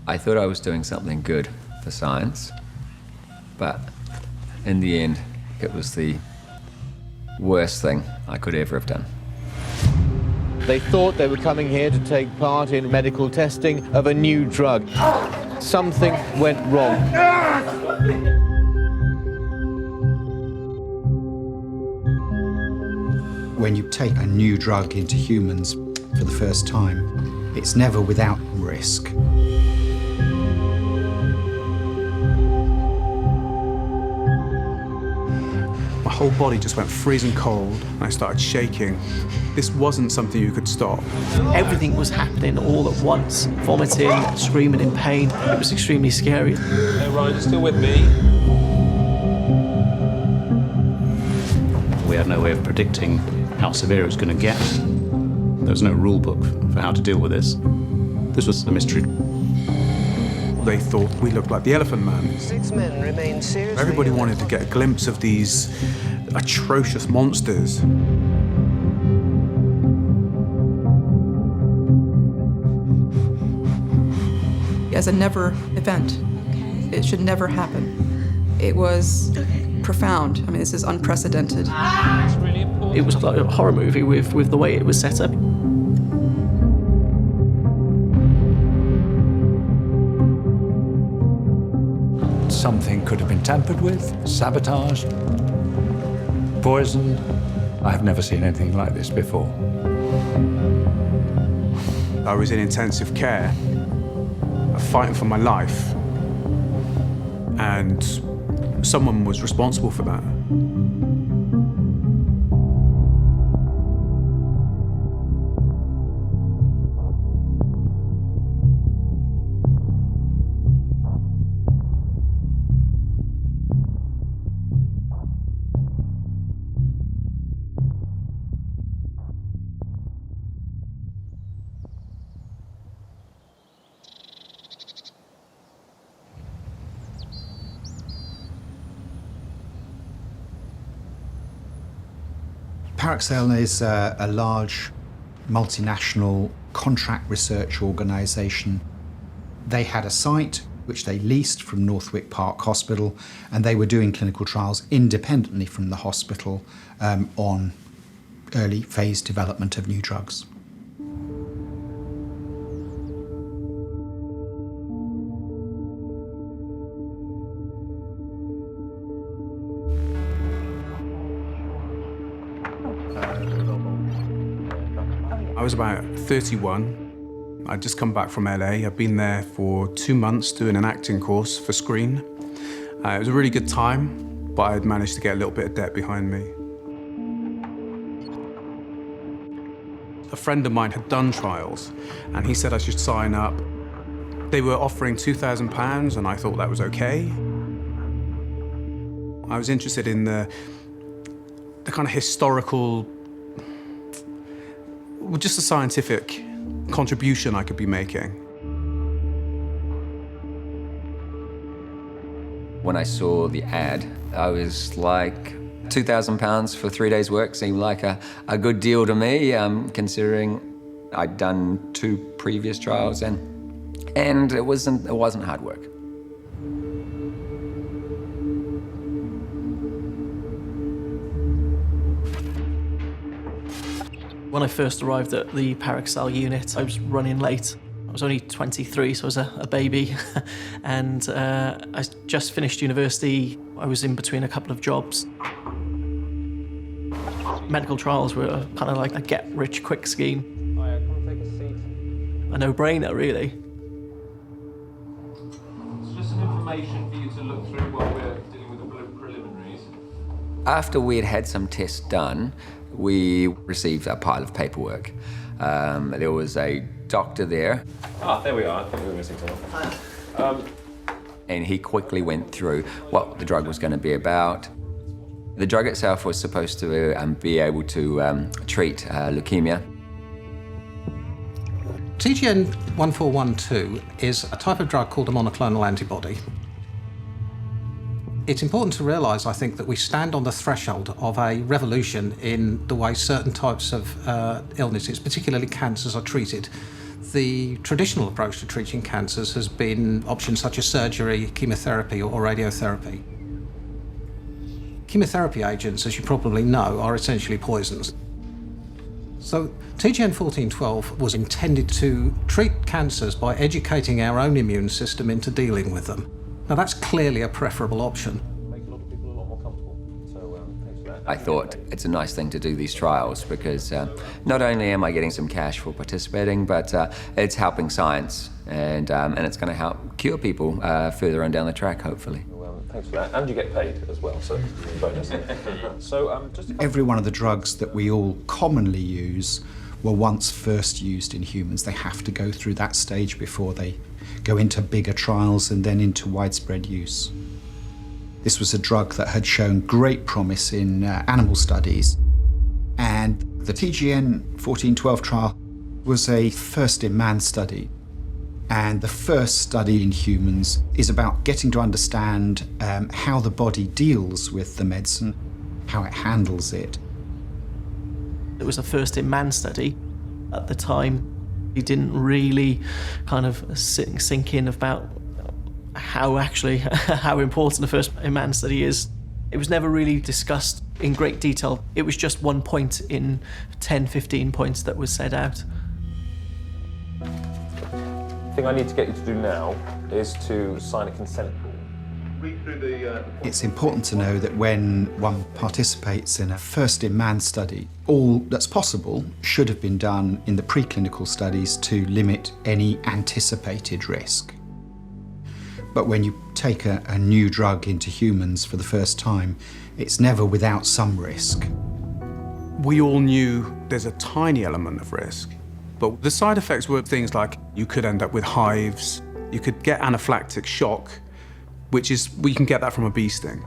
I thought I was doing something good for science, but in the end, it was the worst thing I could ever have done. They thought they were coming here to take part in medical testing of a new drug. Something went wrong. When you take a new drug into humans for the first time, it's never without risk. My whole body just went freezing cold and I started shaking. This wasn't something you could stop. Everything was happening all at once. Vomiting, screaming in pain. It was extremely scary. Hey Ryan, you still with me? We had no way of predicting how severe it was going to get. There was no rule book for how to deal with this. This was a mystery. They thought we looked like the Elephant Man. 6 men remain seriously. Everybody wanted to get a glimpse of these atrocious monsters. As a never event. It should never happen. It was profound. I mean, this is unprecedented. It was like a horror movie with the way it was set up. Something could have been tampered with, sabotaged, poisoned. I have never seen anything like this before. I was in intensive care, fighting for my life, and someone was responsible for that. Parexel is a large multinational contract research organisation. They had a site which they leased from Northwick Park Hospital, and they were doing clinical trials independently from the hospital on early phase development of new drugs. I was about 31. I'd just come back from LA. I'd been there for 2 months doing an acting course for Screen. It was a really good time, but I'd managed to get a little bit of debt behind me. A friend of mine had done trials, and he said I should sign up. They were offering £2,000, and I thought that was okay. I was interested in the kind of historical, just the scientific contribution I could be making. When I saw the ad, I was like, £2,000 for 3 days' work seemed like a good deal to me, considering I'd done 2 previous trials, and it wasn't hard work. When I first arrived at the Parexel unit, I was running late. I was only 23, so I was a baby. And I just finished university. I was in between a couple of jobs. Medical trials were kind of like a get-rich-quick scheme. Hiya, come take a seat. A no-brainer, really. It's just some information for you to look through while we're dealing with the preliminaries. After we had some tests done, we received a pile of paperwork. There was a doctor there. Ah, there we are. I think we were missing someone. And he quickly went through what the drug was going to be about. The drug itself was supposed to be able to treat leukemia. TGN-1412 is a type of drug called a monoclonal antibody. It's important to realise, I think, that we stand on the threshold of a revolution in the way certain types of illnesses, particularly cancers, are treated. the traditional approach to treating cancers has been options such as surgery, chemotherapy, or radiotherapy. Chemotherapy agents, as you probably know, are essentially poisons. So TGN-1412 was intended to treat cancers by educating our own immune system into dealing with them. Now that's clearly a preferable option. I thought it's a nice thing to do these trials because not only am I getting some cash for participating, but it's helping science and it's going to help cure people further on down the track, hopefully. Thanks for that. And you get paid as well, so bonus. So just Every one of the drugs that we all commonly use were once first used in humans. They have to go through that stage before they go into bigger trials and then into widespread use. This was a drug that had shown great promise in animal studies, and the TGN-1412 trial was a first-in-man study. And the first study in humans is about getting to understand how the body deals with the medicine, how it handles it. It was a first-in-man study. At the time, we didn't really kind of sink in about how important a first-in-man study is. It was never really discussed in great detail. It was just one point in 10, 15 points that was set out. the thing I need to get you to do now is to sign a consent form. Read through the... It's important to know that when one participates in a first-in-man study, all that's possible should have been done in the preclinical studies to limit any anticipated risk. But when you take a new drug into humans for the first time, it's never without some risk. We all knew there's a tiny element of risk, but the side effects were things like you could end up with hives, you could get anaphylactic shock, which is, we can get that from a bee sting.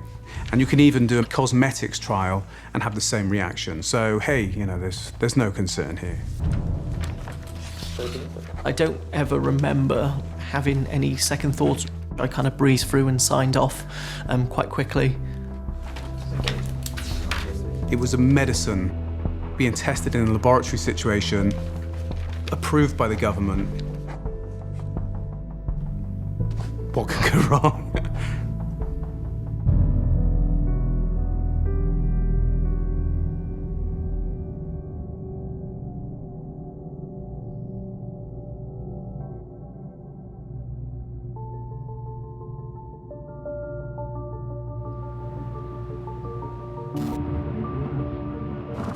And you can even do a cosmetics trial and have the same reaction. So, hey, you know, there's no concern here. I don't ever remember having any second thoughts. I kind of breezed through and signed off quite quickly. It was a medicine being tested in a laboratory situation, approved by the government. What could go wrong?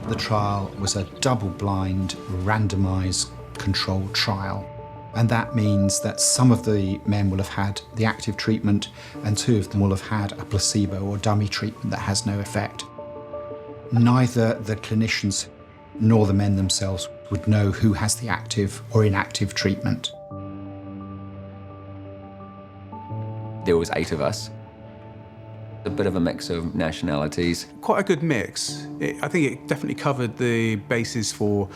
The trial was a double-blind, randomized, controlled trial. And that means that some of the men will have had the active treatment and 2 of them will have had a placebo or dummy treatment that has no effect. Neither the clinicians nor the men themselves would know who has the active or inactive treatment. There was 8 of us. A bit of a mix of nationalities. Quite a good mix. I think it definitely covered the basis for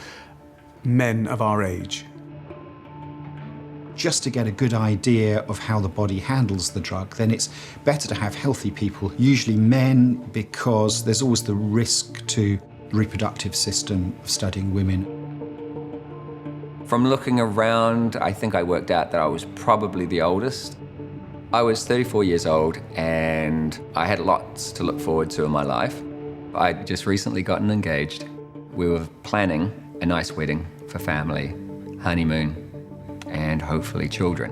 men of our age. Just to get a good idea of how the body handles the drug, then it's better to have healthy people, usually men, because there's always the risk to the reproductive system of studying women. From looking around, I think I worked out that I was probably the oldest. I was 34 years old and I had lots to look forward to in my life. I'd just recently gotten engaged. We were planning a nice wedding for family, honeymoon, and hopefully children.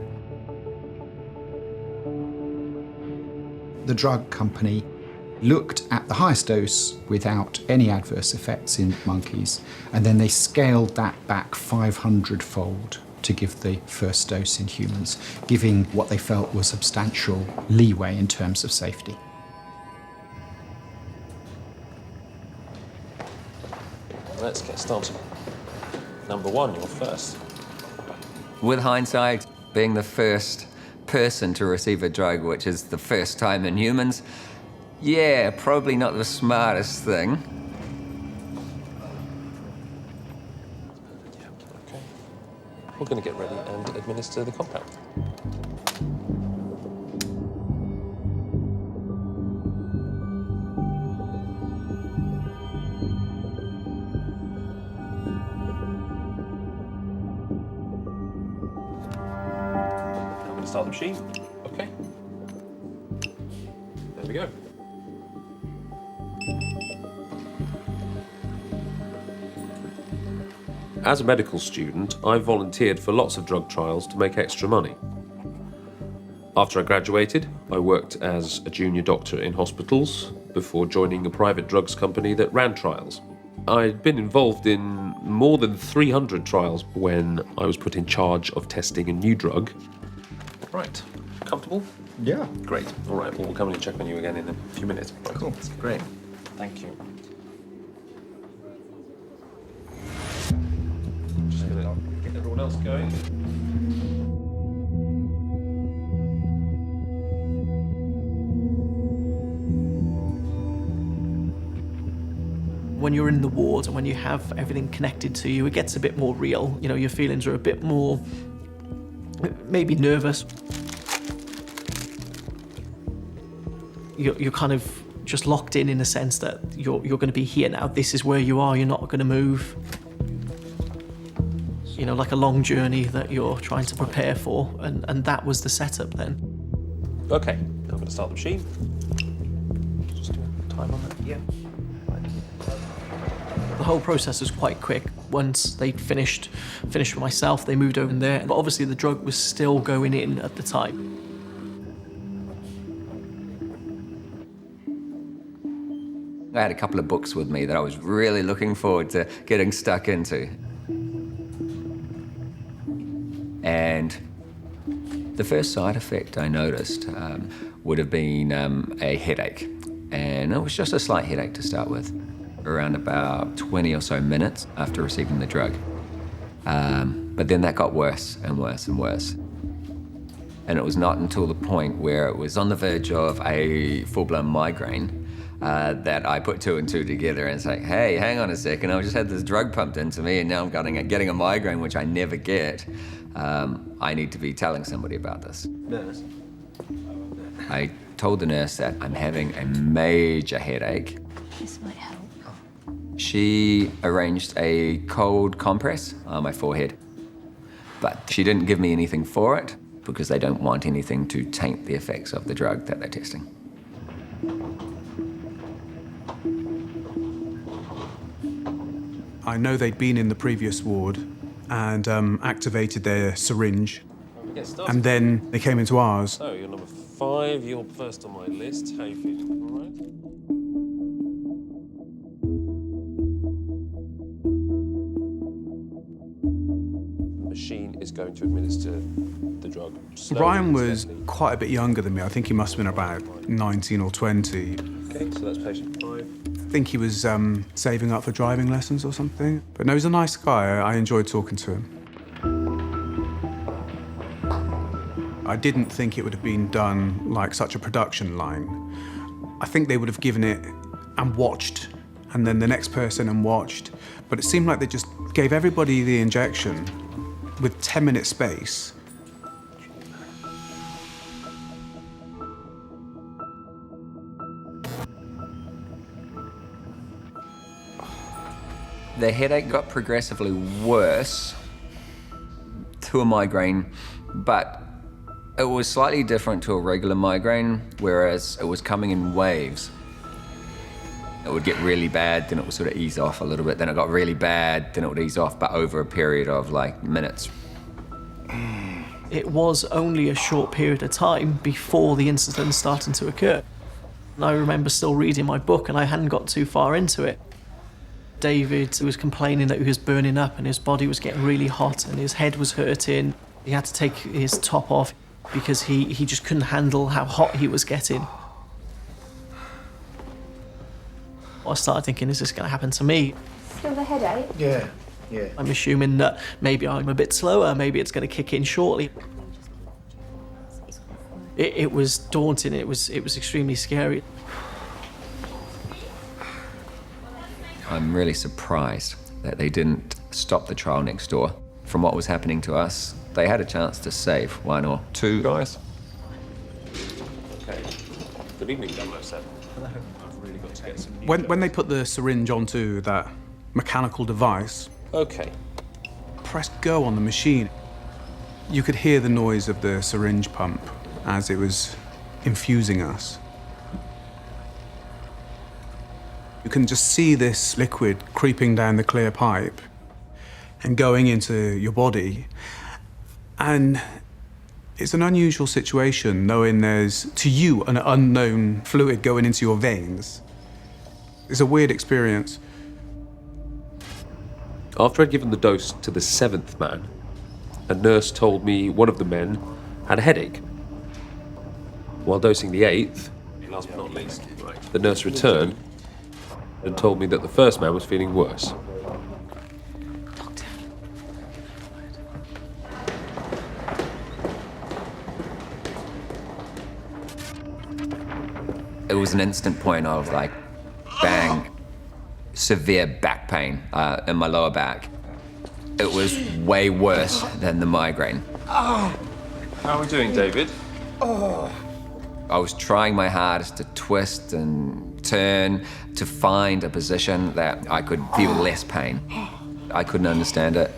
The drug company looked at the highest dose without any adverse effects in monkeys, and then they scaled that back 500-fold to give the first dose in humans, giving what they felt was substantial leeway in terms of safety. Let's get started. Number 1, you're first. With hindsight, being the first person to receive a drug, which is the first time in humans, yeah, probably not the smartest thing. We're going to get ready and administer the compound. start the machine. Okay. There we go. As a medical student, I volunteered for lots of drug trials to make extra money. After I graduated, I worked as a junior doctor in hospitals before joining a private drugs company that ran trials. I'd been involved in more than 300 trials when I was put in charge of testing a new drug. Right, comfortable? Yeah. Great. All right, well, we'll come and check on you again in a few minutes. Right. Cool. Great. Thank you. Just gonna get everyone else going. When you're in the ward and when you have everything connected to you, it gets a bit more real. You know, your feelings are a bit more, maybe nervous. You're kind of just locked in a sense that you're going to be here now. This is where you are. You're not going to move. You know, like a long journey that you're trying to prepare for, and that was the setup then. Okay, I'm going to start the machine. Just do a time on that. Yeah. The whole process was quite quick. Once they finished with myself, they moved over in there. But obviously the drug was still going in at the time. I had a couple of books with me that I was really looking forward to getting stuck into. And the first side effect I noticed would have been a headache. And it was just a slight headache to start with, around about 20 or so minutes after receiving the drug. But then that got worse and worse and worse. And it was not until the point where it was on the verge of a full-blown migraine that I put two and two together and say, hey, hang on a second, I just had this drug pumped into me and now I'm getting a migraine, which I never get. I need to be telling somebody about this. Nurse. I told the nurse that I'm having a major headache. This might help. She arranged a cold compress on my forehead, but she didn't give me anything for it because they don't want anything to taint the effects of the drug that they're testing. I know they'd been in the previous ward and activated their syringe, and then they came into ours. So, you're number 5, you're first on my list. How are you feeling? All right? The machine is going to administer the drug slowly. Ryan was quite a bit younger than me. I think he must have been about 19 or 20. Okay, so that's patient 5. I think he was saving up for driving lessons or something. But no, he's a nice guy. I enjoyed talking to him. I didn't think it would have been done like such a production line. I think they would have given it and watched, and then the next person and watched. But it seemed like they just gave everybody the injection with 10-minute space. The headache got progressively worse to a migraine, but it was slightly different to a regular migraine, whereas it was coming in waves. It would get really bad, then it would sort of ease off a little bit, then it got really bad, then it would ease off, but over a period of like minutes. It was only a short period of time before the incident started to occur. And I remember still reading my book and I hadn't got too far into it. David was complaining that he was burning up and his body was getting really hot and his head was hurting. He had to take his top off because he just couldn't handle how hot he was getting. I started thinking, is this going to happen to me? Still the headache? Yeah. I'm assuming that maybe I'm a bit slower, maybe it's going to kick in shortly. It was daunting, it was extremely scary. I'm really surprised that they didn't stop the trial next door. From what was happening to us, they had a chance to save 1 or 2 guys. Okay. Good evening, 007. I've really got to get some new When they put the syringe onto that mechanical device, Okay. pressed go on the machine. You could hear the noise of the syringe pump as it was infusing us. You can just see this liquid creeping down the clear pipe and going into your body. And it's an unusual situation knowing there's, to you, an unknown fluid going into your veins. It's a weird experience. After I'd given the dose to the 7th man, a nurse told me one of the men had a headache. While dosing the 8th, last but not least, the nurse returned and told me that the first man was feeling worse. Doctor. It was an instant point of like, bang, severe back pain in my lower back. It was way worse than the migraine. How are we doing, David? I was trying my hardest to twist and turn to find a position that I could feel less pain. I couldn't understand it.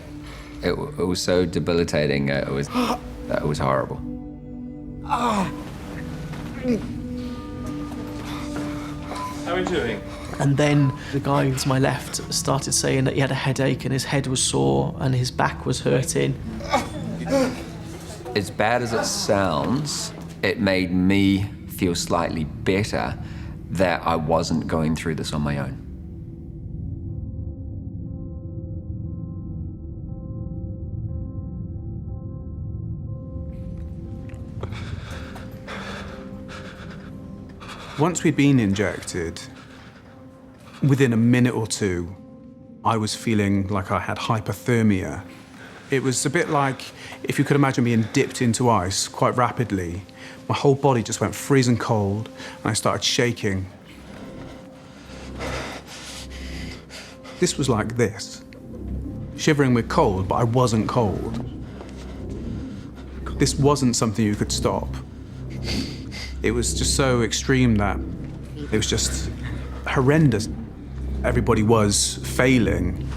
It was so debilitating. It was horrible. How are we doing? And then the guy to my left started saying that he had a headache and his head was sore and his back was hurting. As bad as it sounds, it made me feel slightly better that I wasn't going through this on my own. Once we'd been injected, within a minute or two, I was feeling like I had hypothermia. It was a bit like if you could imagine being dipped into ice quite rapidly. My whole body just went freezing cold and I started shaking. This was like this, shivering with cold, but I wasn't cold. This wasn't something you could stop. It was just so extreme that it was just horrendous. Everybody was failing.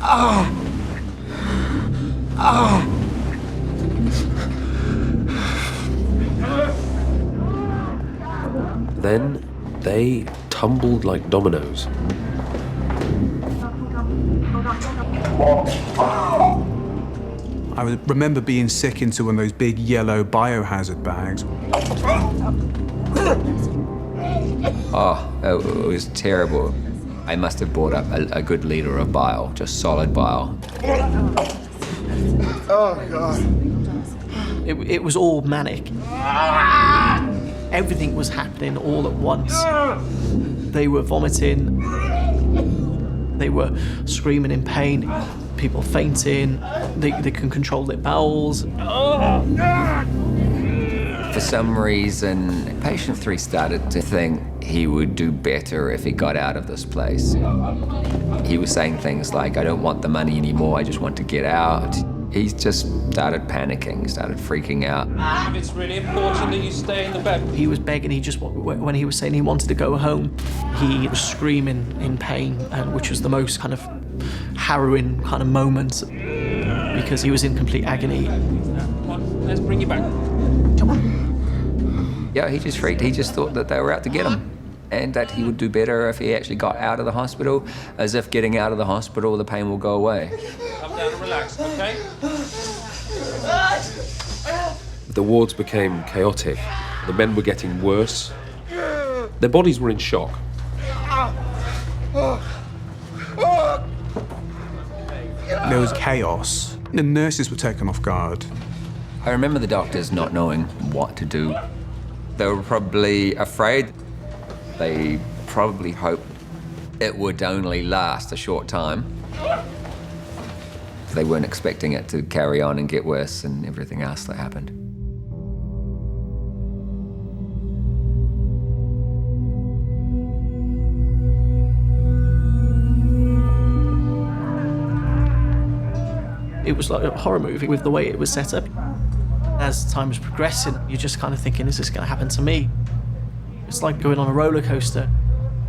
Then they tumbled like dominoes. I remember being sick into one of those big yellow biohazard bags. Oh, it was terrible. I must have brought up a good liter of bile, just solid bile. Oh, God. It was all manic. Everything was happening all at once. They were vomiting. They were screaming in pain. People fainting. They can control their bowels. For some reason, patient 3 started to think he would do better if he got out of this place. He was saying things like, I don't want the money anymore, I just want to get out. He just started panicking, started freaking out. It's really important that you stay in the bed. He was begging, when he was saying he wanted to go home, he was screaming in pain, and which was the most kind of harrowing kind of moment because he was in complete agony. Come on, let's bring you back. Come on. Yeah, he just freaked. He just thought that they were out to get him and that he would do better if he actually got out of the hospital, as if getting out of the hospital, the pain will go away. Come down and relax, okay? The wards became chaotic. The men were getting worse. Their bodies were in shock. There was chaos. The nurses were taken off guard. I remember the doctors not knowing what to do. They were probably afraid. They probably hoped it would only last a short time. They weren't expecting it to carry on and get worse and everything else that happened. It was like a horror movie with the way it was set up. As time was progressing, you're just kind of thinking, is this going to happen to me? It's like going on a roller coaster.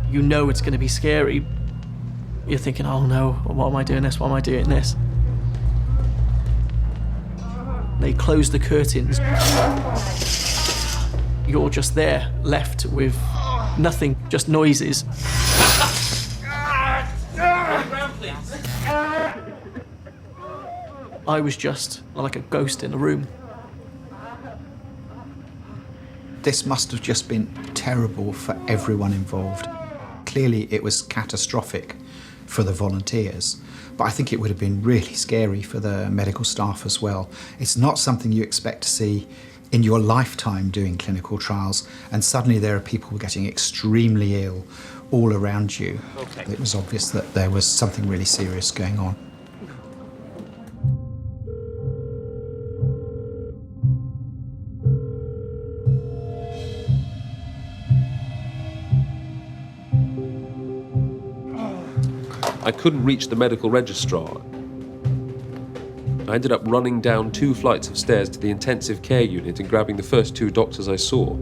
You know it's going to be scary. You're thinking, oh no, why am I doing this? Why am I doing this? They close the curtains. You're just there, left with nothing, just noises. I was just like a ghost in a room. This must have just been terrible for everyone involved. Clearly, it was catastrophic for the volunteers, but I think it would have been really scary for the medical staff as well. It's not something you expect to see in your lifetime doing clinical trials, and suddenly there are people getting extremely ill all around you. Okay. It was obvious that there was something really serious going on. I couldn't reach the medical registrar. I ended up running down 2 flights of stairs to the intensive care unit and grabbing the first 2 doctors I saw.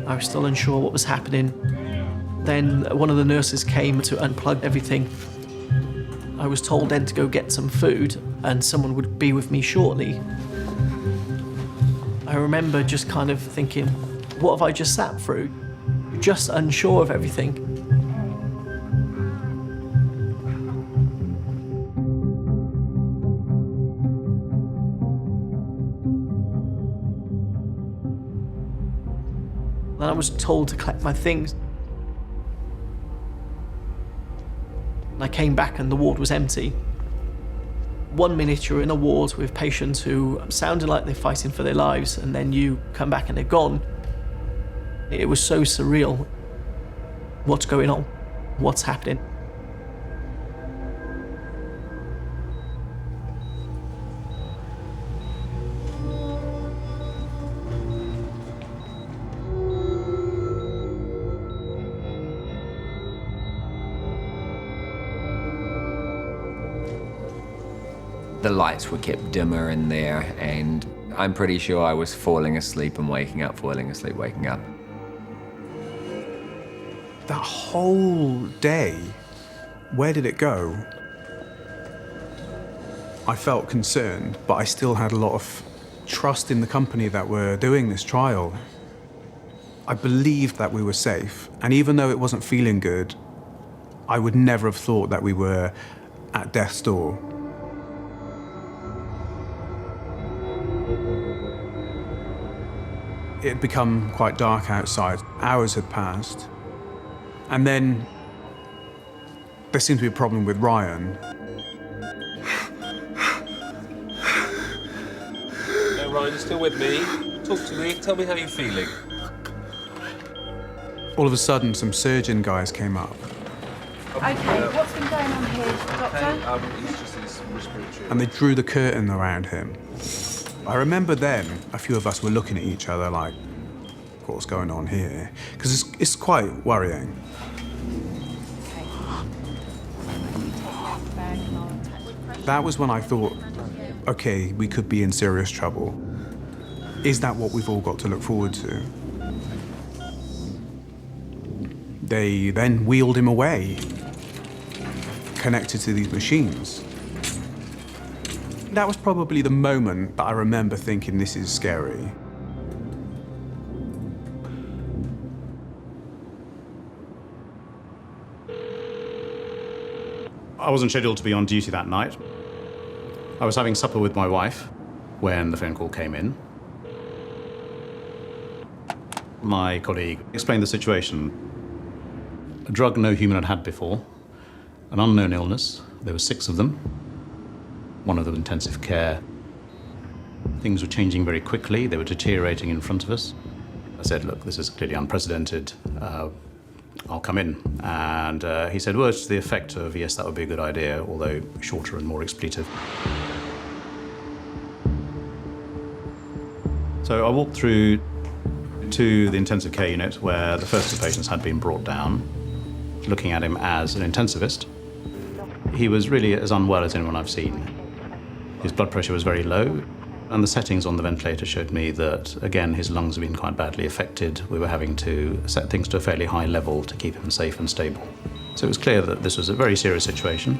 I was still unsure what was happening. Then one of the nurses came to unplug everything. I was told then to go get some food and someone would be with me shortly. I remember just kind of thinking, what have I just sat through? Just unsure of everything. Then I was told to collect my things. I came back and the ward was empty. 1 minute you're in a ward with patients who sounded like they're fighting for their lives, and then you come back and they're gone. It was so surreal. What's going on? What's happening? The lights were kept dimmer in there, and I'm pretty sure I was falling asleep and waking up, falling asleep, waking up. That whole day, where did it go? I felt concerned, but I still had a lot of trust in the company that were doing this trial. I believed that we were safe, and even though it wasn't feeling good, I would never have thought that we were at death's door. It had become quite dark outside. Hours had passed. And then there seemed to be a problem with Ryan. No, Ryan, you're still with me. Talk to me. Tell me how you're feeling. All of a sudden, some surgeon guys came up. Okay, what's been going on here, Doctor? He's just his respiratory. And they drew the curtain around him. I remember then, a few of us were looking at each other like, what's going on here? Because it's quite worrying. That was when I thought, okay, we could be in serious trouble. Is that what we've all got to look forward to? They then wheeled him away, connected to these machines. That was probably the moment that I remember thinking, this is scary. I wasn't scheduled to be on duty that night. I was having supper with my wife when the phone call came in. My colleague explained the situation. A drug no human had had before, an unknown illness. There were 6 of them. One of them intensive care. Things were changing very quickly. They were deteriorating in front of us. I said, look, this is clearly unprecedented. I'll come in. And he said words to the effect of, yes, that would be a good idea, although shorter and more expletive. So I walked through to the intensive care unit where the first two patients had been brought down, looking at him as an intensivist. He was really as unwell as anyone I've seen. His blood pressure was very low, and the settings on the ventilator showed me that, again, his lungs had been quite badly affected. We were having to set things to a fairly high level to keep him safe and stable. So it was clear that this was a very serious situation.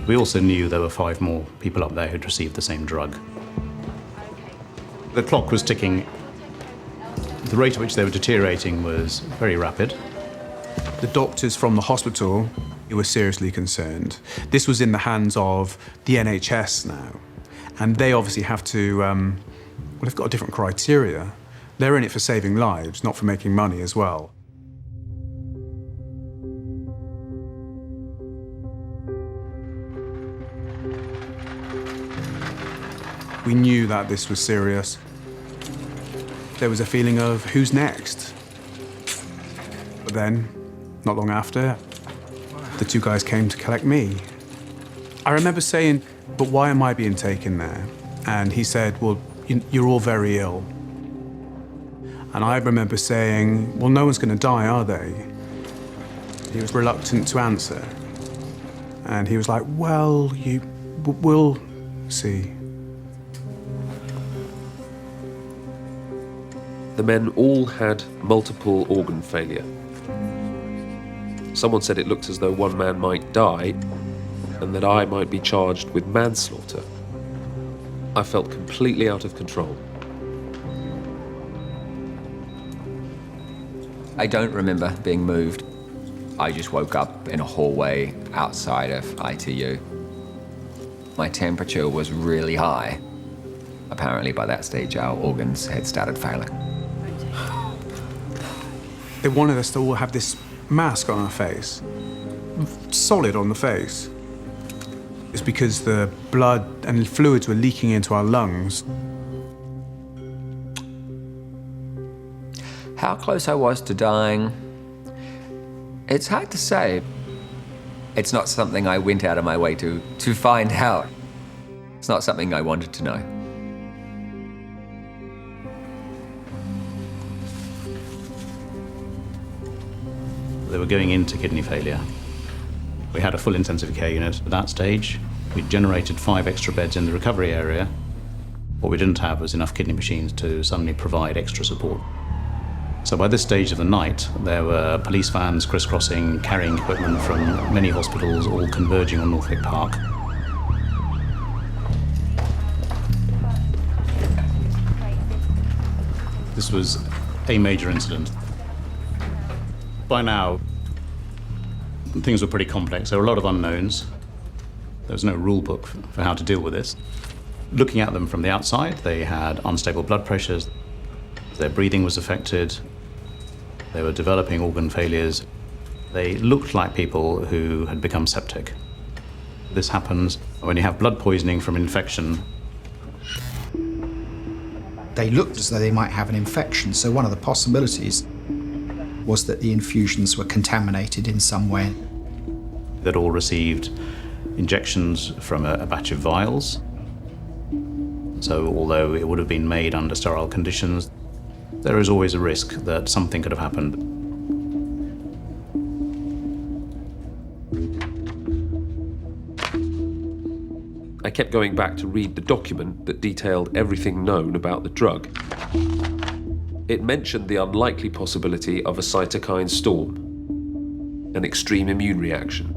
We also knew there were 5 more people up there who'd received the same drug. The clock was ticking. The rate at which they were deteriorating was very rapid. The doctors from the hospital were seriously concerned. This was in the hands of the NHS now. And they obviously have to, well, they've got a different criteria. They're in it for saving lives, not for making money as well. We knew that this was serious. There was a feeling of who's next? But then, not long after, the 2 guys came to collect me. I remember saying, but why am I being taken there? And he said, well, you're all very ill. And I remember saying, well, no one's going to die, are they? He was reluctant to answer. And he was like, well, we'll see. The men all had multiple organ failure. Someone said it looked as though one man might die and that I might be charged with manslaughter. I felt completely out of control. I don't remember being moved. I just woke up in a hallway outside of ITU. My temperature was really high. Apparently by that stage our organs had started failing. They wanted us to all have this mask on our face, solid on the face. It's because the blood and fluids were leaking into our lungs. How close I was to dying, it's hard to say. It's not something I went out of my way to find out. It's not something I wanted to know. They were going into kidney failure. We had a full intensive care unit at that stage. We'd generated 5 extra beds in the recovery area. What we didn't have was enough kidney machines to suddenly provide extra support. So by this stage of the night, there were police vans crisscrossing, carrying equipment from many hospitals, all converging on Northwick Park. This was a major incident. By now, things were pretty complex. There were a lot of unknowns. There was no rule book for how to deal with this. Looking at them from the outside, they had unstable blood pressures. Their breathing was affected. They were developing organ failures. They looked like people who had become septic. This happens when you have blood poisoning from infection. They looked as though they might have an infection, so one of the possibilities was that the infusions were contaminated in some way. They'd all received injections from a batch of vials. So although it would have been made under sterile conditions, there is always a risk that something could have happened. I kept going back to read the document that detailed everything known about the drug. It mentioned the unlikely possibility of a cytokine storm, an extreme immune reaction.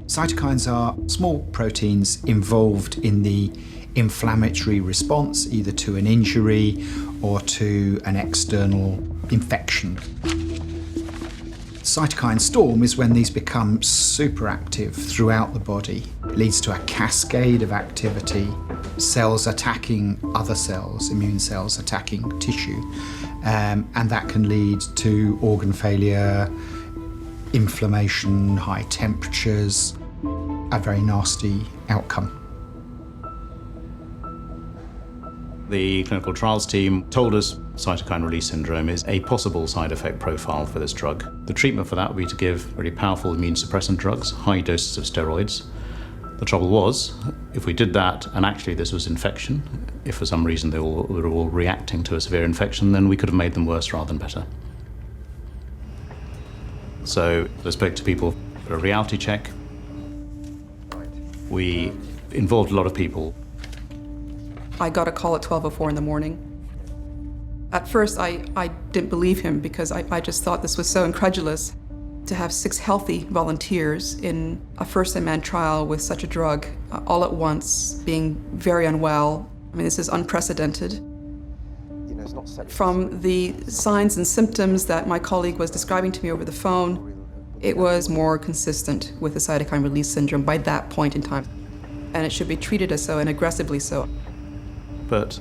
Cytokines are small proteins involved in the inflammatory response, either to an injury or to an external infection. Cytokine storm is when these become superactive throughout the body. It leads to a cascade of activity, cells attacking other cells, immune cells attacking tissue, and that can lead to organ failure, inflammation, high temperatures, a very nasty outcome. The clinical trials team told us cytokine release syndrome is a possible side effect profile for this drug. The treatment for that would be to give very powerful immune suppressant drugs, high doses of steroids. The trouble was, if we did that and actually this was infection, If for some reason they were all reacting to a severe infection, then we could have made them worse rather than better. So I spoke to people for a reality check. We involved a lot of people. I got a call at 12:04 in the morning. At first, I didn't believe him because I just thought this was so incredulous to have 6 healthy volunteers in a first-in-man trial with such a drug all at once, being very unwell. I mean, this is unprecedented. From the signs and symptoms that my colleague was describing to me over the phone, it was more consistent with the cytokine release syndrome by that point in time. And it should be treated as so, and aggressively so. But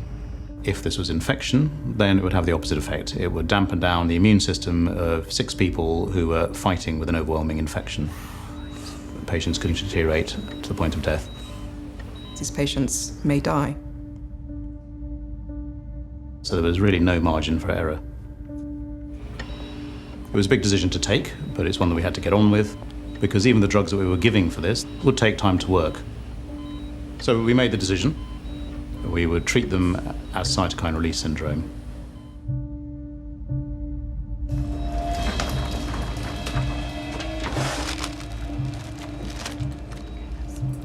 if this was infection, then it would have the opposite effect. It would dampen down the immune system of 6 people who were fighting with an overwhelming infection. Patients could deteriorate to the point of death. These patients may die. So there was really no margin for error. It was a big decision to take, but it's one that we had to get on with, because even the drugs that we were giving for this would take time to work. So we made the decision. We would treat them as cytokine release syndrome.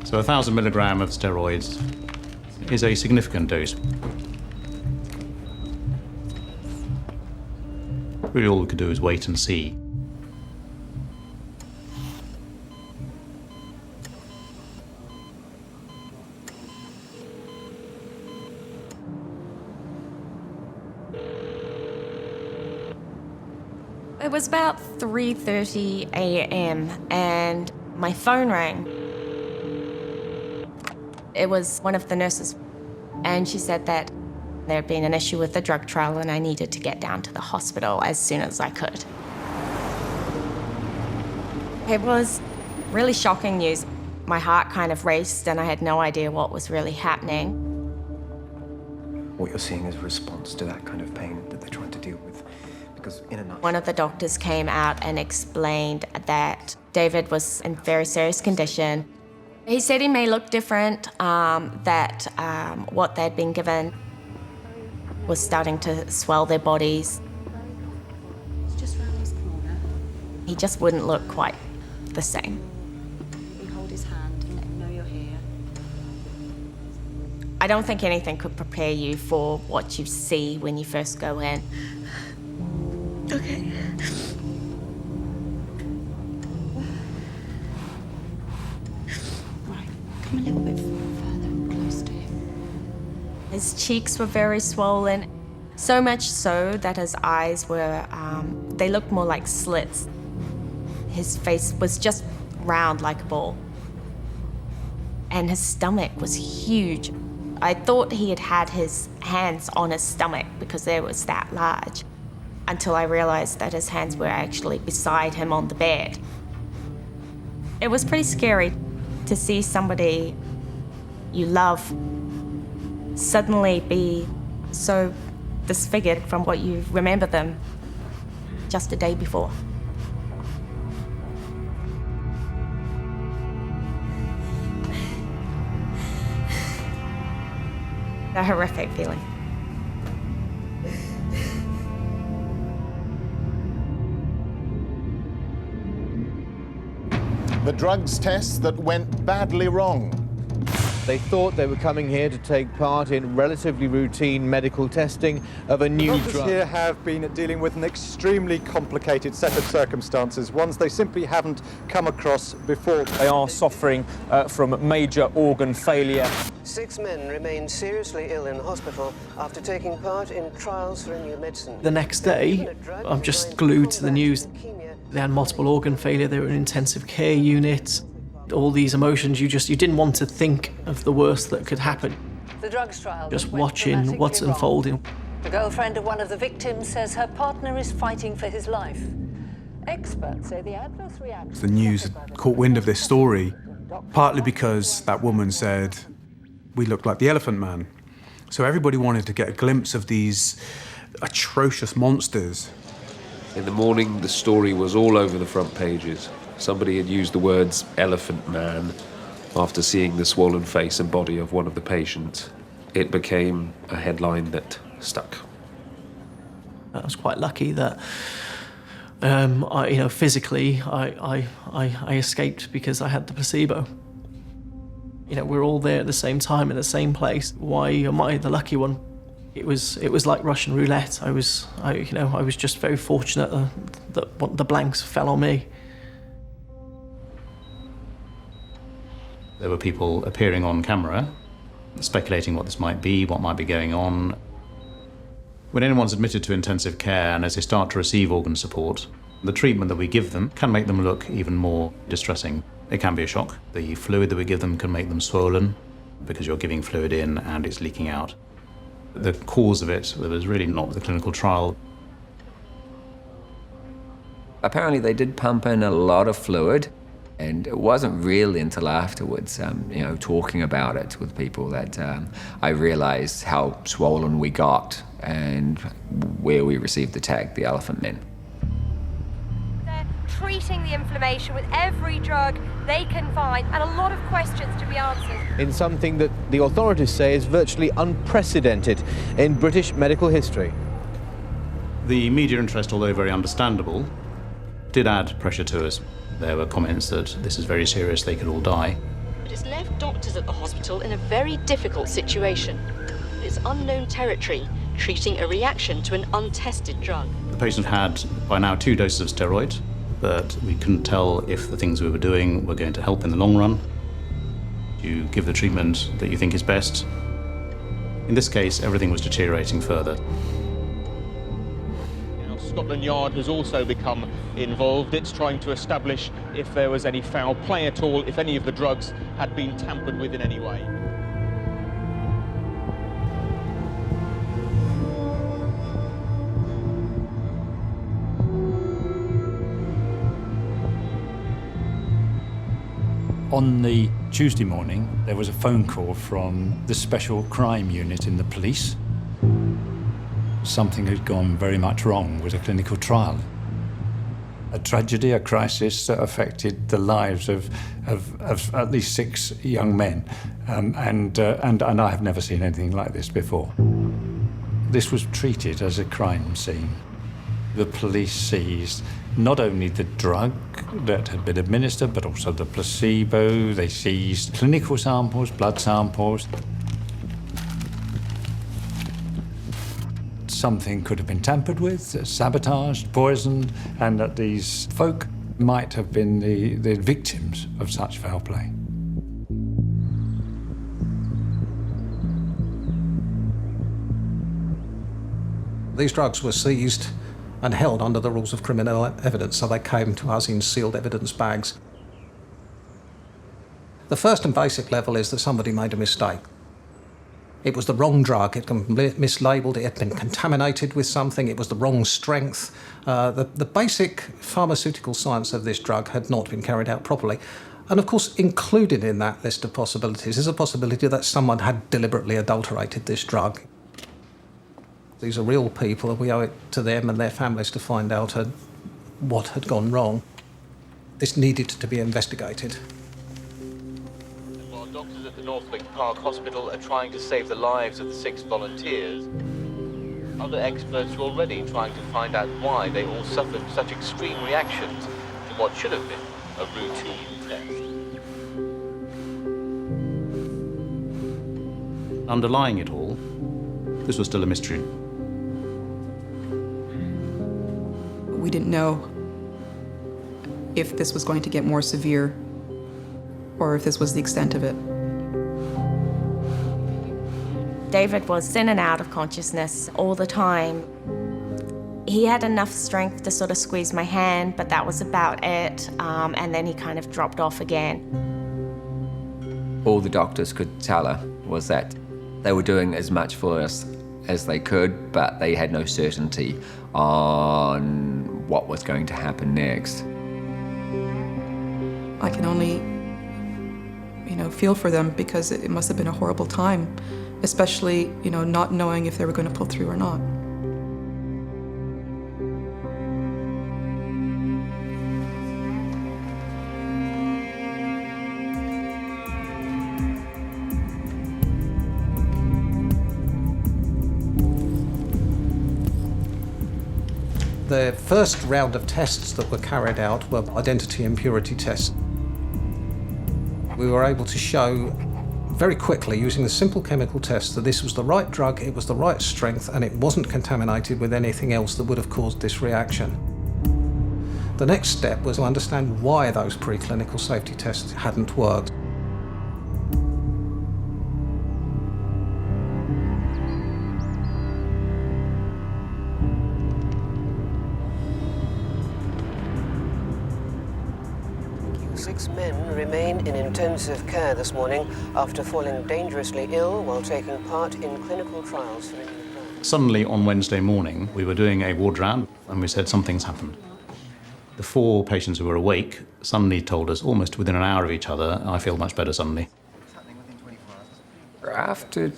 So 1,000 milligram of steroids is a significant dose. Really all we could do is wait and see. It was about 3:30 a.m. and my phone rang. It was one of the nurses, and she said that there had been an issue with the drug trial and I needed to get down to the hospital as soon as I could. It was really shocking news. My heart kind of raced and I had no idea what was really happening. What you're seeing is a response to that kind of pain that they're trying to deal with. Because in a nutshell, One of the doctors came out and explained that David was in very serious condition. He said he may look different, that what they'd been given was starting to swell their bodies. It's just round this corner. He just wouldn't look quite the same. You hold his hand and let him know you're here. I don't think anything could prepare you for what you see when you first go in. Okay. Right, come a little bit further, close to him. His cheeks were very swollen, so much so that his eyes were, they looked more like slits. His face was just round like a ball. And his stomach was huge. I thought he had had his hands on his stomach because it was that large, until I realized that his hands were actually beside him on the bed. It was pretty scary to see somebody you love suddenly be so disfigured from what you remember them just a day before. A horrific feeling. The drugs tests that went badly wrong. They thought they were coming here to take part in relatively routine medical testing of a new Doctors drug. here have been dealing with an extremely complicated set of circumstances, ones they simply haven't come across before. They are suffering from major organ failure. 6 men remain seriously ill in hospital after taking part in trials for a new medicine. The next day, I'm just glued to the news. They had multiple organ failure, they were in intensive care unit. All these emotions, you didn't want to think of the worst that could happen. The drugs trial Just went watching dramatically what's wrong. unfolding. The girlfriend of one of the victims says her partner is fighting for his life. Experts say the adverse reaction... The news had caught wind of this story, partly because that woman said we looked like the Elephant Man. So everybody wanted to get a glimpse of these atrocious monsters. In the morning, the story was all over the front pages. Somebody had used the words Elephant Man after seeing the swollen face and body of one of the patients. It became a headline that stuck. I was quite lucky that, physically, I escaped because I had the placebo. We're all there at the same time in the same place. Why am I the lucky one? It was like Russian roulette. I was just very fortunate that the blanks fell on me. There were people appearing on camera, speculating what this might be, what might be going on. When anyone's admitted to intensive care and as they start to receive organ support, the treatment that we give them can make them look even more distressing. It can be a shock. The fluid that we give them can make them swollen because you're giving fluid in and it's leaking out. The cause of it was really not the clinical trial. Apparently they did pump in a lot of fluid, and it wasn't really until afterwards, talking about it with people that I realized how swollen we got and where we received the tag, the Elephant Men. They're treating the inflammation with every drug they can find, and a lot of questions to be answered. In something that the authorities say is virtually unprecedented in British medical history. The media interest, although very understandable, did add pressure to us. There were comments that this is very serious, they could all die. But it's left doctors at the hospital in a very difficult situation. It's unknown territory, treating a reaction to an untested drug. The patient had by now 2 doses of steroid, but we couldn't tell if the things we were doing were going to help in the long run. You give the treatment that you think is best. In this case, everything was deteriorating further. Scotland Yard has also become involved. It's trying to establish if there was any foul play at all, if any of the drugs had been tampered with in any way. On the Tuesday morning, there was a phone call from the Special Crime Unit in the police. Something had gone very much wrong with a clinical trial. A tragedy, a crisis that affected the lives of at least 6 young men. And I have never seen anything like this before. This was treated as a crime scene. The police seized not only the drug that had been administered, but also the placebo. They seized clinical samples, blood samples. Something could have been tampered with, sabotaged, poisoned, and that these folk might have been the victims of such foul play. These drugs were seized and held under the rules of criminal evidence, so they came to us in sealed evidence bags. The first and basic level is that somebody made a mistake. It was the wrong drug, it had been mislabeled, it had been contaminated with something, it was the wrong strength. The basic pharmaceutical science of this drug had not been carried out properly. And of course, included in that list of possibilities is a possibility that someone had deliberately adulterated this drug. These are real people, and we owe it to them and their families to find out what had gone wrong. This needed to be investigated. While doctors at the Northwick Park Hospital are trying to save the lives of the 6 volunteers, other experts are already trying to find out why they all suffered such extreme reactions to what should have been a routine test. Underlying it all, this was still a mystery. We didn't know if this was going to get more severe or if this was the extent of it. David was in and out of consciousness all the time. He had enough strength to sort of squeeze my hand, but that was about it. And then he kind of dropped off again. All the doctors could tell her was that they were doing as much for us as they could, but they had no certainty on what was going to happen next. I can only, feel for them because it must have been a horrible time, especially, not knowing if they were going to pull through or not. The first round of tests that were carried out were identity and purity tests. We were able to show very quickly, using a simple chemical test, that this was the right drug, it was the right strength, and it wasn't contaminated with anything else that would have caused this reaction. The next step was to understand why those preclinical safety tests hadn't worked. Six men remain in intensive care this morning after falling dangerously ill while taking part in clinical trials for a new drug. Suddenly on Wednesday morning, we were doing a ward round and we said something's happened. The 4 patients who were awake suddenly told us, almost within an hour of each other, I feel much better suddenly. After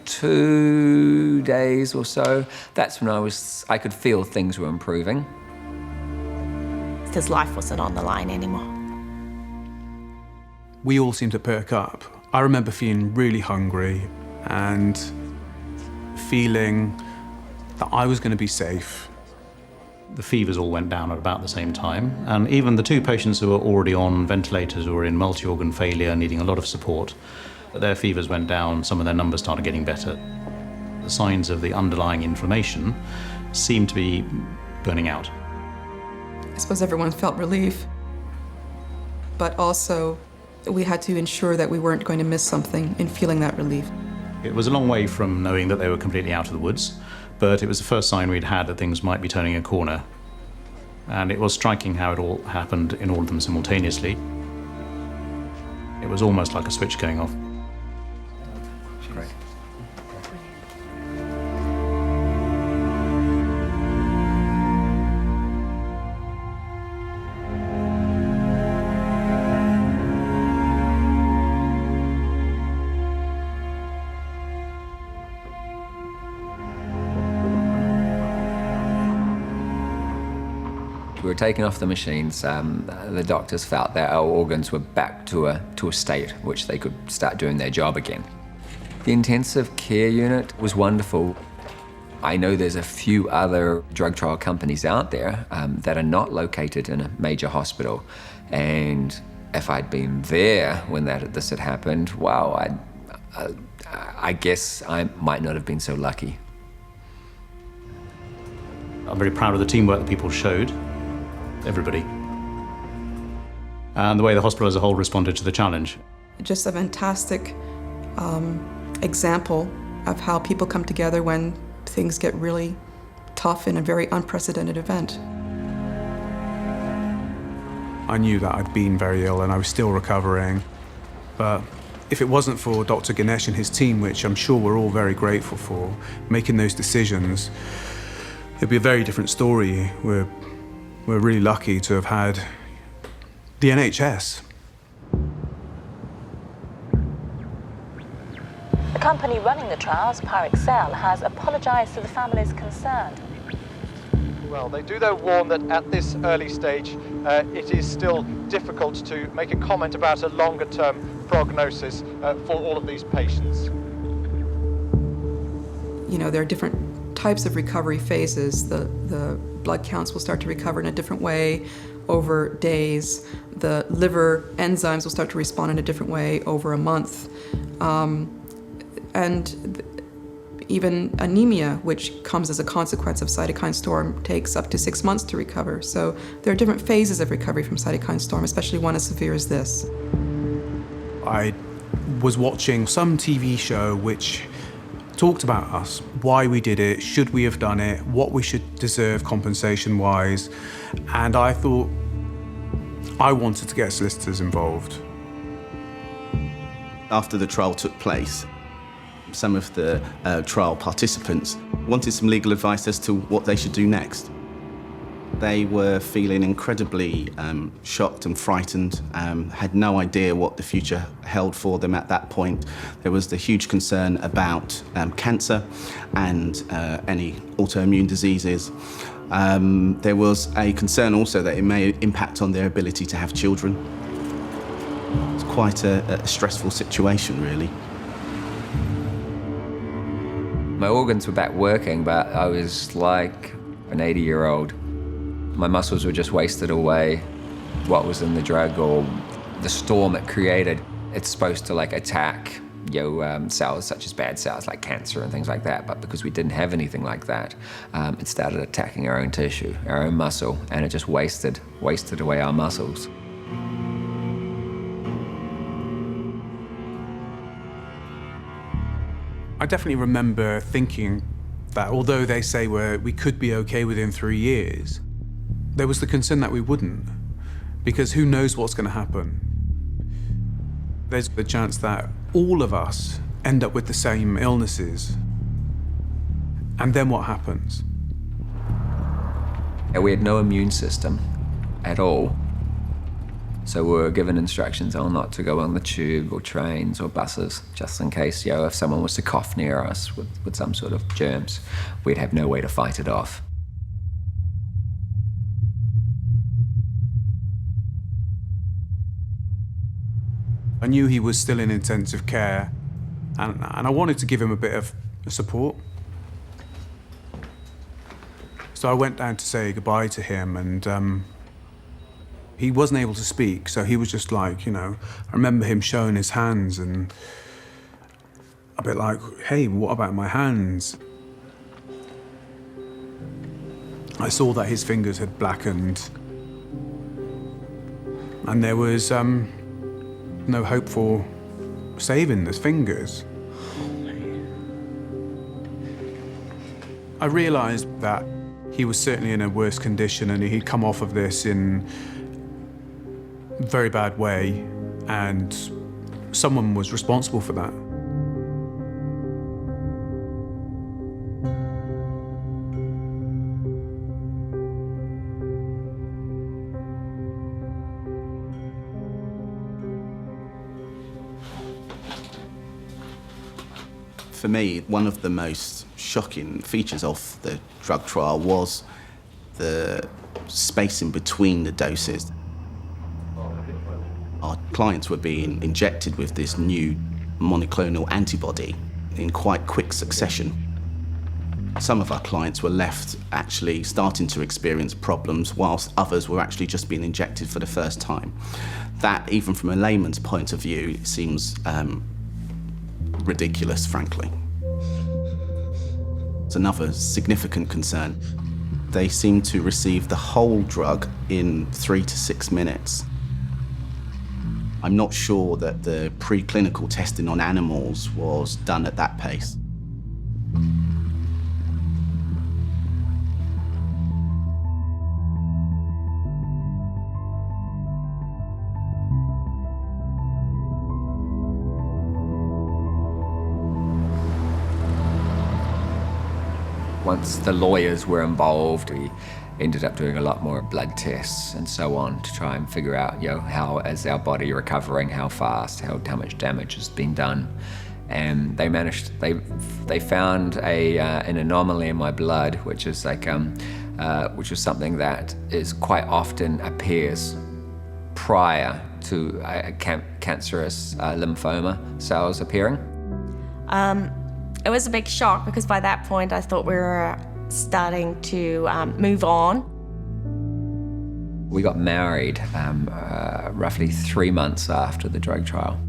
2 days or so, that's when I could feel things were improving. His life wasn't on the line anymore. We all seemed to perk up. I remember feeling really hungry and feeling that I was going to be safe. The fevers all went down at about the same time, and even the 2 patients who were already on ventilators or in multi-organ failure, needing a lot of support, their fevers went down, some of their numbers started getting better. The signs of the underlying inflammation seemed to be burning out. I suppose everyone felt relief, but also we had to ensure that we weren't going to miss something in feeling that relief. It was a long way from knowing that they were completely out of the woods, but it was the first sign we'd had that things might be turning a corner. And it was striking how it all happened in all of them simultaneously. It was almost like a switch going off. Great. We were taken off the machines. The doctors felt that our organs were back to a state which they could start doing their job again. The intensive care unit was wonderful. I know there's a few other drug trial companies out there that are not located in a major hospital. And if I'd been there when this had happened, wow, I guess I might not have been so lucky. I'm very proud of the teamwork that people showed. Everybody. And the way the hospital as a whole responded to the challenge. Just a fantastic example of how people come together when things get really tough in a very unprecedented event. I knew that I'd been very ill and I was still recovering, but if it wasn't for Dr. Ganesh and his team, which I'm sure we're all very grateful for, making those decisions, it'd be a very different story. We're really lucky to have had the NHS. The company running the trials, Parexel, has apologised to the families concerned. Well, they do though warn that at this early stage, it is still difficult to make a comment about a longer-term prognosis for all of these patients. You know, there are different types of recovery phases. The blood counts will start to recover in a different way over days. The liver enzymes will start to respond in a different way over a month. Even anemia, which comes as a consequence of cytokine storm, takes up to 6 months to recover. So there are different phases of recovery from cytokine storm, especially one as severe as this. I was watching some TV show which talked about us, why we did it, should we have done it, what we should deserve compensation-wise, and I thought I wanted to get solicitors involved. After the trial took place, some of the trial participants wanted some legal advice as to what they should do next. They were feeling incredibly shocked and frightened, had no idea what the future held for them at that point. There was the huge concern about cancer and any autoimmune diseases. There was a concern also that it may impact on their ability to have children. It's quite a stressful situation, really. My organs were back working, but I was like an 80-year-old. My muscles were just wasted away. What was in the drug or the storm it created, it's supposed to like attack cells such as bad cells like cancer and things like that, but because we didn't have anything like that, it started attacking our own tissue, our own muscle, and it just wasted away our muscles. I definitely remember thinking that although they say we could be okay within 3 years, there was the concern that we wouldn't, because who knows what's going to happen. There's the chance that all of us end up with the same illnesses. And then what happens? We had no immune system at all. So we were given instructions on not to go on the tube or trains or buses, just in case, if someone was to cough near us with some sort of germs, we'd have no way to fight it off. I knew he was still in intensive care, and I wanted to give him a bit of support. So I went down to say goodbye to him, and he wasn't able to speak, so he was just like, I remember him showing his hands and a bit like, hey, what about my hands? I saw that his fingers had blackened, and there was no hope for saving those fingers. I realised that he was certainly in a worse condition, and he'd come off of this in a very bad way, and someone was responsible for that. For me, one of the most shocking features of the drug trial was the spacing between the doses. Our clients were being injected with this new monoclonal antibody in quite quick succession. Some of our clients were left actually starting to experience problems, whilst others were actually just being injected for the first time. That, even from a layman's point of view, seems ridiculous, frankly. It's another significant concern. They seem to receive the whole drug in 3 to 6 minutes. I'm not sure that the preclinical testing on animals was done at that pace. Once the lawyers were involved, we ended up doing a lot more blood tests and so on to try and figure out, how is our body recovering, how fast, how much damage has been done. And they found an anomaly in my blood, which is which is something that is quite often appears prior to cancerous lymphoma cells appearing. It was a big shock because by that point I thought we were starting to move on. We got married roughly 3 months after the drug trial.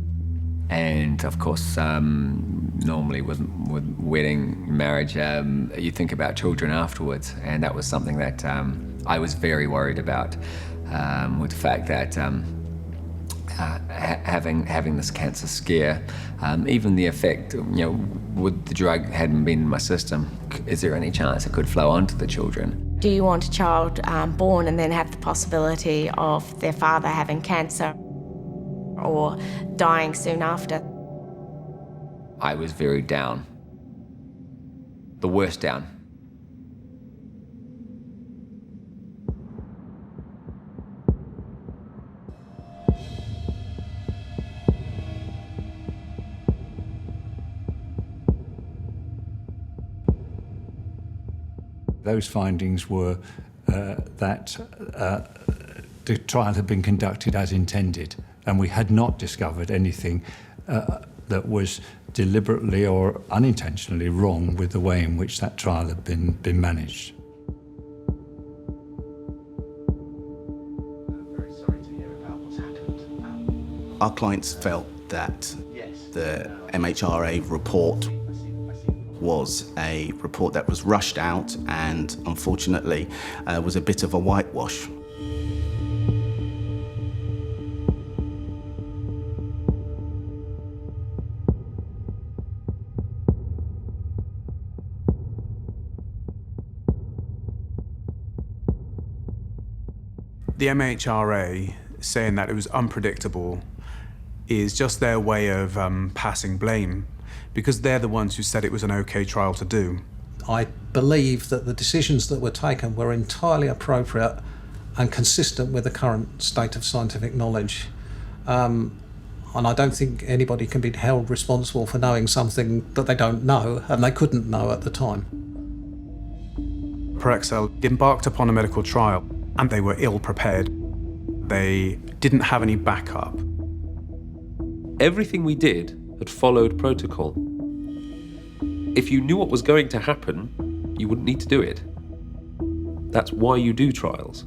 And of course, normally with wedding, marriage, you think about children afterwards. And that was something that I was very worried about, with the fact that having this cancer scare, even the effect, would the drug hadn't been in my system, is there any chance it could flow onto the children? Do you want a child born and then have the possibility of their father having cancer or dying soon after? I was very down. The worst down. Those findings were that the trial had been conducted as intended, and we had not discovered anything that was deliberately or unintentionally wrong with the way in which that trial had been managed. Our clients felt that the MHRA report was a report that was rushed out and, unfortunately, was a bit of a whitewash. The MHRA saying that it was unpredictable is just their way of passing blame, because they're the ones who said it was an okay trial to do. I believe that the decisions that were taken were entirely appropriate and consistent with the current state of scientific knowledge. And I don't think anybody can be held responsible for knowing something that they don't know and they couldn't know at the time. Parexel embarked upon a medical trial and they were ill prepared. They didn't have any backup. Everything we did had followed protocol. If you knew what was going to happen, you wouldn't need to do it. That's why you do trials.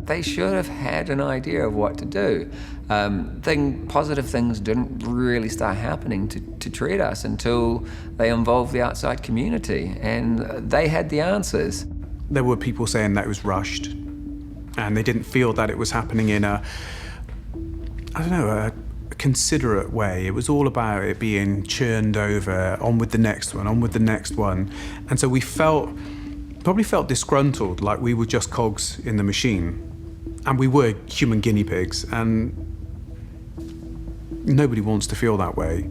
They should have had an idea of what to do. Positive things didn't really start happening to treat us until they involved the outside community, and they had the answers. There were people saying that it was rushed, and they didn't feel that it was happening in a considerate way. It was all about it being churned over, on with the next one, on with the next one. And so we probably felt disgruntled, like we were just cogs in the machine. And we were human guinea pigs, and nobody wants to feel that way.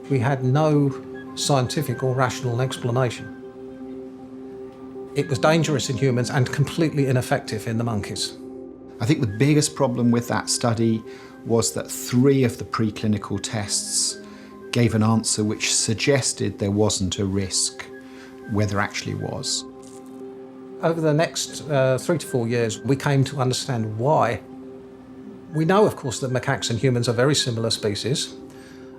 We had no scientific or rational explanation. It was dangerous in humans and completely ineffective in the monkeys. I think the biggest problem with that study was that 3 of the preclinical tests gave an answer which suggested there wasn't a risk, where there actually was. Over the next 3 to 4 years, we came to understand why. We know, of course, that macaques and humans are very similar species.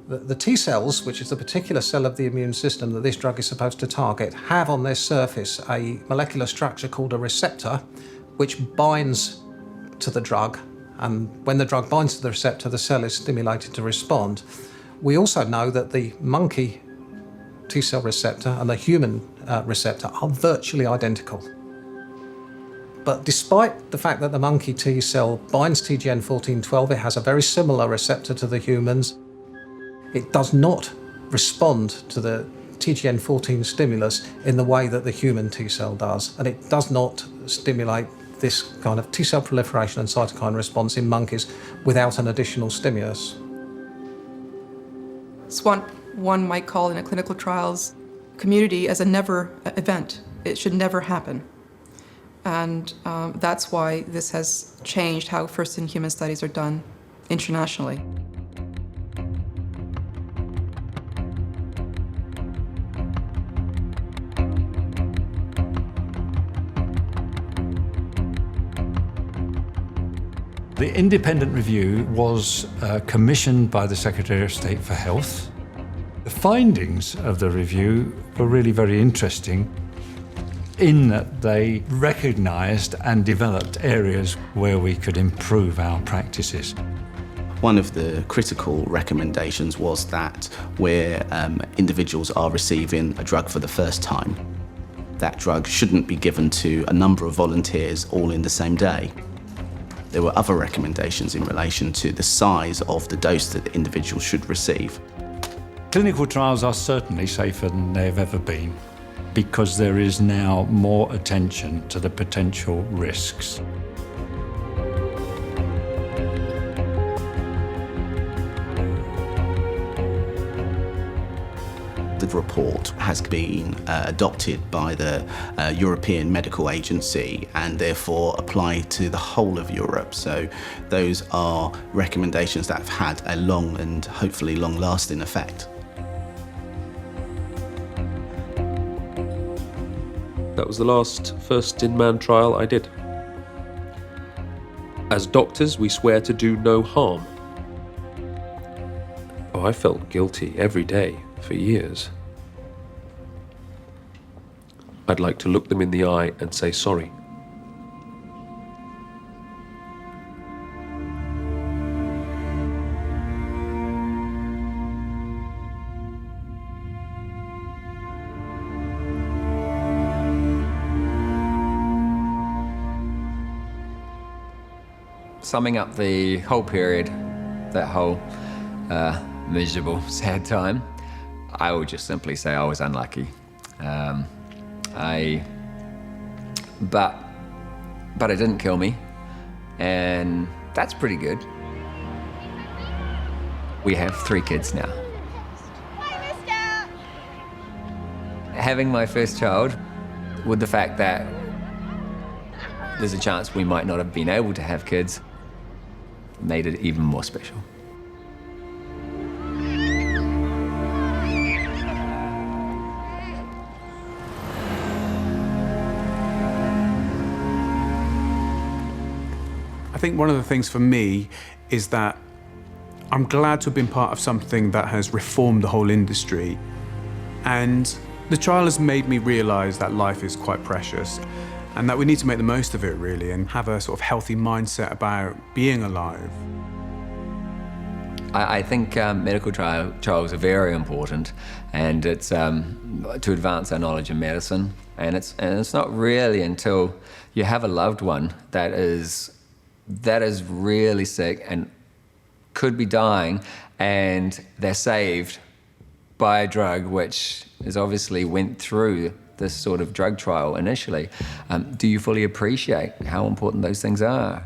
The T cells, which is the particular cell of the immune system that this drug is supposed to target, have on their surface a molecular structure called a receptor, which binds to the drug. And when the drug binds to the receptor, the cell is stimulated to respond. We also know that the monkey T cell receptor and the human receptor are virtually identical. But despite the fact that the monkey T cell binds TGN1412, it has a very similar receptor to the humans. It does not respond to the TGN14 stimulus in the way that the human T cell does, and it does not stimulate this kind of T cell proliferation and cytokine response in monkeys without an additional stimulus. It's what one might call in a clinical trials community as a never event. It should never happen. And that's why this has changed how first-in-human studies are done internationally. The independent review was commissioned by the Secretary of State for Health. The findings of the review were really very interesting in that they recognised and developed areas where we could improve our practices. One of the critical recommendations was that where individuals are receiving a drug for the first time, that drug shouldn't be given to a number of volunteers all in the same day. There were other recommendations in relation to the size of the dose that the individual should receive. Clinical trials are certainly safer than they've ever been because there is now more attention to the potential risks. The report has been adopted by the European Medical Agency and therefore applied to the whole of Europe. So those are recommendations that have had a long and hopefully long-lasting effect. That was the last first-in-man trial I did. As doctors, we swear to do no harm. Oh, I felt guilty every day for years. I'd like to look them in the eye and say sorry. Summing up the whole period, that whole miserable, sad time, I would just simply say I was unlucky. But it didn't kill me, and that's pretty good. We have 3 kids now. Having my first child, with the fact that there's a chance we might not have been able to have kids, made it even more special. I think one of the things for me is that I'm glad to have been part of something that has reformed the whole industry. And the trial has made me realise that life is quite precious and that we need to make the most of it, really, and have a sort of healthy mindset about being alive. I think medical trials are very important, and it's to advance our knowledge in medicine. And it's not really until you have a loved one that is really sick and could be dying, and they're saved by a drug which is obviously went through this sort of drug trial initially. Do you fully appreciate how important those things are?